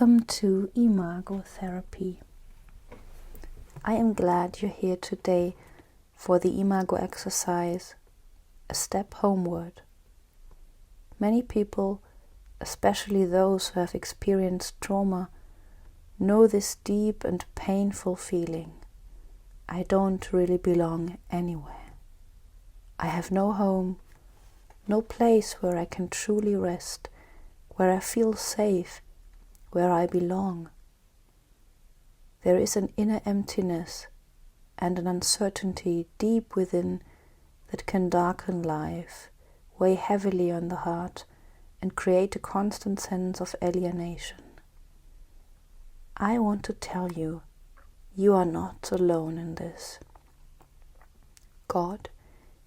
Welcome to Imago therapy. I am glad you're here today for the Imago exercise, a step homeward. Many people, especially those who have experienced trauma, know this deep and painful feeling. I don't really belong anywhere. I have no home, no place where I can truly rest, where I feel safe, where I belong. There is an inner emptiness and an uncertainty deep within that can darken life, weigh heavily on the heart, and create a constant sense of alienation. I want to tell you, you are not alone in this. God,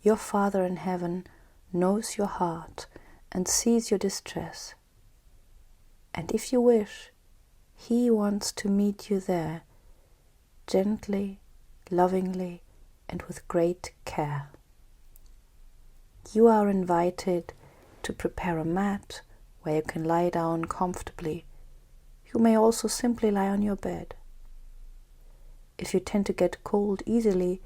your Father in heaven, knows your heart and sees your distress. And if you wish, He wants to meet you there, gently, lovingly, and with great care. You are invited to prepare a mat where you can lie down comfortably. You may also simply lie on your bed. If you tend to get cold easily,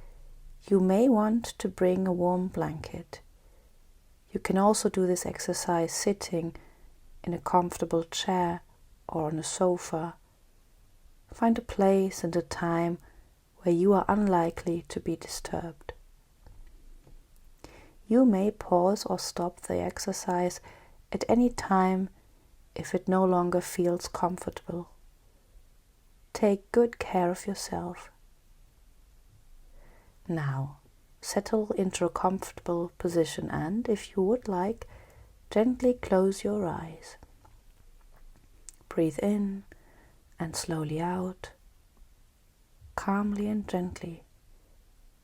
you may want to bring a warm blanket. You can also do this exercise sitting in a comfortable chair or on a sofa. Find a place and a time where you are unlikely to be disturbed. You may pause or stop the exercise at any time if it no longer feels comfortable. Take good care of yourself. Now, settle into a comfortable position and, if you would like, gently close your eyes. Breathe in and slowly out, calmly and gently,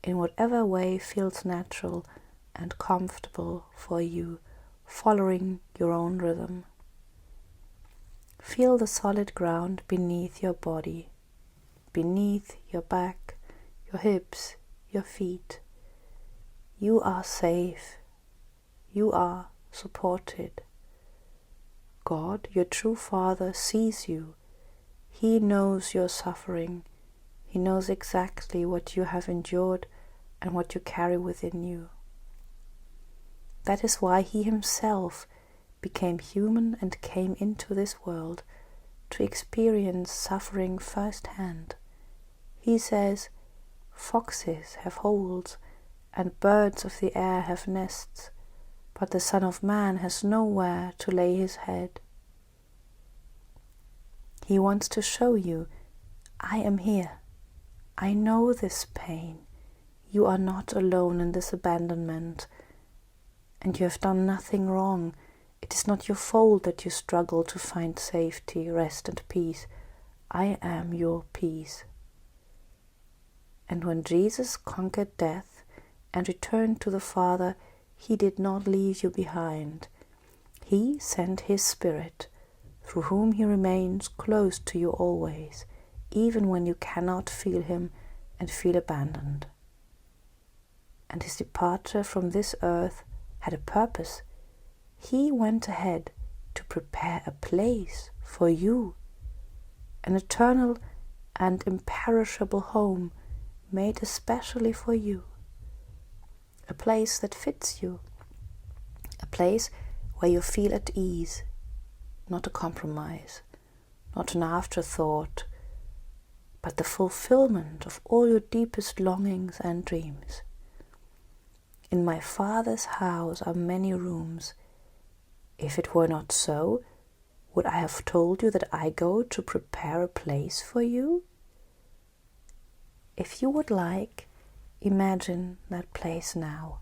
in whatever way feels natural and comfortable for you, following your own rhythm. Feel the solid ground beneath your body, beneath your back, your hips, your feet. You are safe. You are supported. God, your true Father, sees you. He knows your suffering. He knows exactly what you have endured and what you carry within you. That is why He Himself became human and came into this world to experience suffering firsthand. He says, "Foxes have holes and birds of the air have nests, but the Son of Man has nowhere to lay His head." He wants to show you, I am here. I know this pain. You are not alone in this abandonment, and you have done nothing wrong. It is not your fault that you struggle to find safety, rest, and peace. I am your peace. And when Jesus conquered death and returned to the Father, He did not leave you behind. He sent His Spirit, through whom He remains close to you always, even when you cannot feel Him and feel abandoned. And His departure from this earth had a purpose. He went ahead to prepare a place for you, an eternal and imperishable home made especially for you, a place that fits you, a place where you feel at ease, not a compromise, not an afterthought, but the fulfillment of all your deepest longings and dreams. In my Father's house are many rooms. If it were not so, would I have told you that I go to prepare a place for you? If you would like, imagine that place now.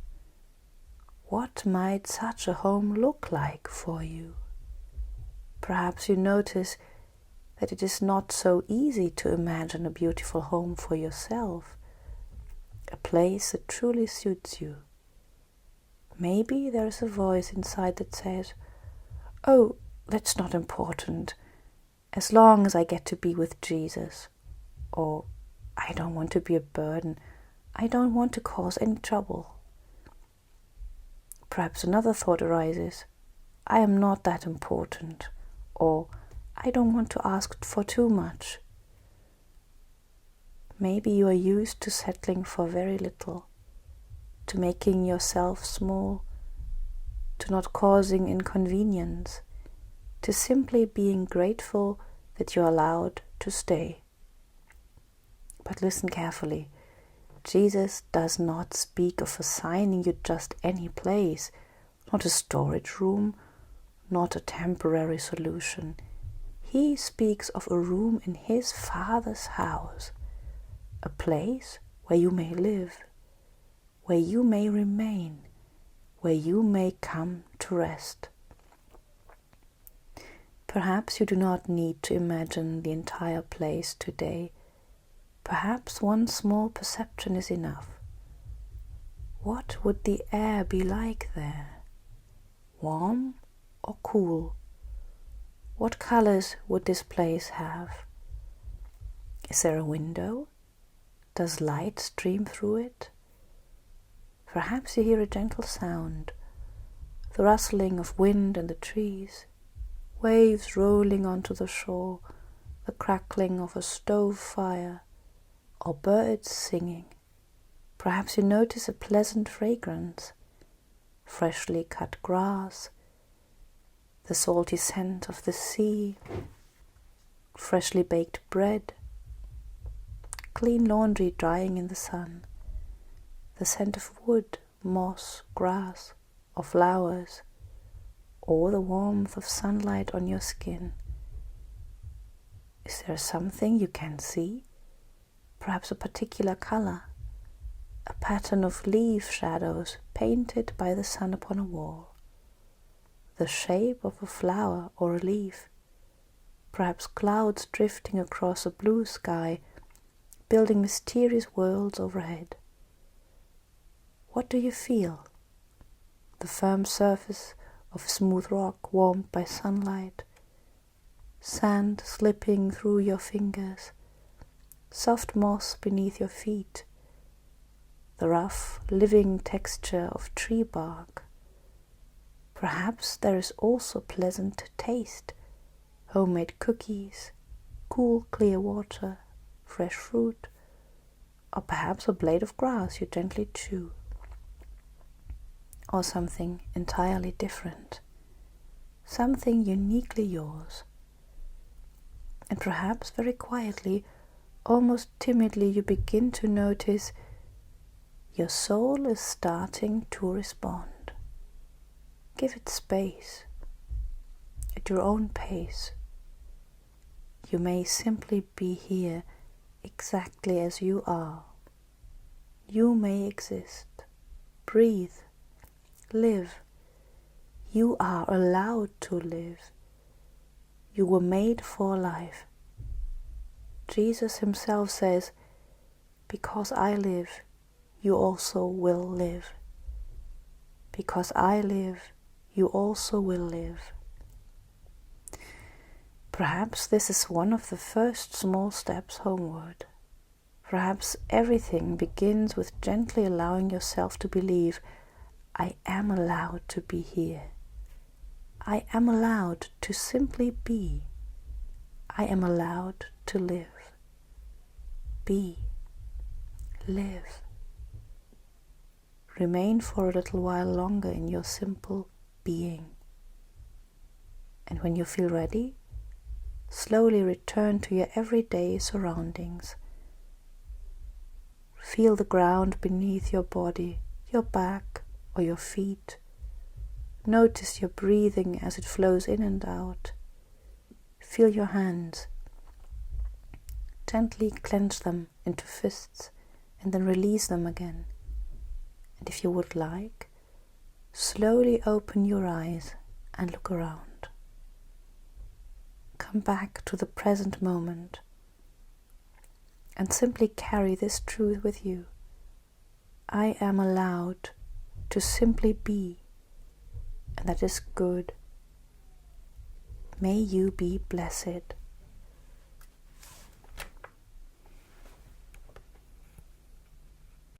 What might such a home look like for you? Perhaps you notice that it is not so easy to imagine a beautiful home for yourself, a place that truly suits you. Maybe there is a voice inside that says, "Oh, that's not important, as long as I get to be with Jesus," or "I don't want to be a burden, I don't want to cause any trouble." Perhaps another thought arises, "I am not that important," or I don't want to ask for too much. Maybe you are used to settling for very little, to making yourself small, to not causing inconvenience, to simply being grateful that you're allowed to stay. But listen carefully. Jesus does not speak of assigning you just any place, not a storage room, not a temporary solution. He speaks of a room in his Father's house, a place where you may live, where you may remain, where you may come to rest. Perhaps you do not need to imagine the entire place today. Perhaps one small perception is enough. What would the air be like there? Warm or cool? What colors would this place have? Is there a window? Does light stream through it? Perhaps you hear a gentle sound, the rustling of wind in the trees, waves rolling onto the shore, the crackling of a stove fire, or birds singing. Perhaps you notice a pleasant fragrance, freshly cut grass, the salty scent of the sea, freshly baked bread, clean laundry drying in the sun, the scent of wood, moss, grass, or flowers, or the warmth of sunlight on your skin. Is there something you can see? Perhaps a particular color, a pattern of leaf shadows painted by the sun upon a wall, the shape of a flower or a leaf, perhaps clouds drifting across a blue sky, building mysterious worlds overhead. What do you feel? The firm surface of smooth rock warmed by sunlight, sand slipping through your fingers, soft moss beneath your feet, the rough, living texture of tree bark. Perhaps there is also pleasant taste, homemade cookies, cool, clear water, fresh fruit, or perhaps a blade of grass you gently chew, or something entirely different, something uniquely yours. And perhaps very quietly, almost timidly, you begin to notice your soul is starting to respond. Give it space, at your own pace. You may simply be here exactly as you are. You may exist, breathe, live. You are allowed to live. You were made for life. Jesus himself says, "Because I live, you also will live. Because I live, you also will live." Perhaps this is one of the first small steps homeward. Perhaps everything begins with gently allowing yourself to believe, I am allowed to be here. I am allowed to simply be. I am allowed to live. Be. Live. Remain for a little while longer in your simple being. And when you feel ready, slowly return to your everyday surroundings. Feel the ground beneath your body, your back or your feet. Notice your breathing as it flows in and out. Feel your hands. Gently clench them into fists and then release them again. And if you would like, slowly open your eyes and look around. Come back to the present moment and simply carry this truth with you. I am allowed to simply be, and that is good. May you be blessed.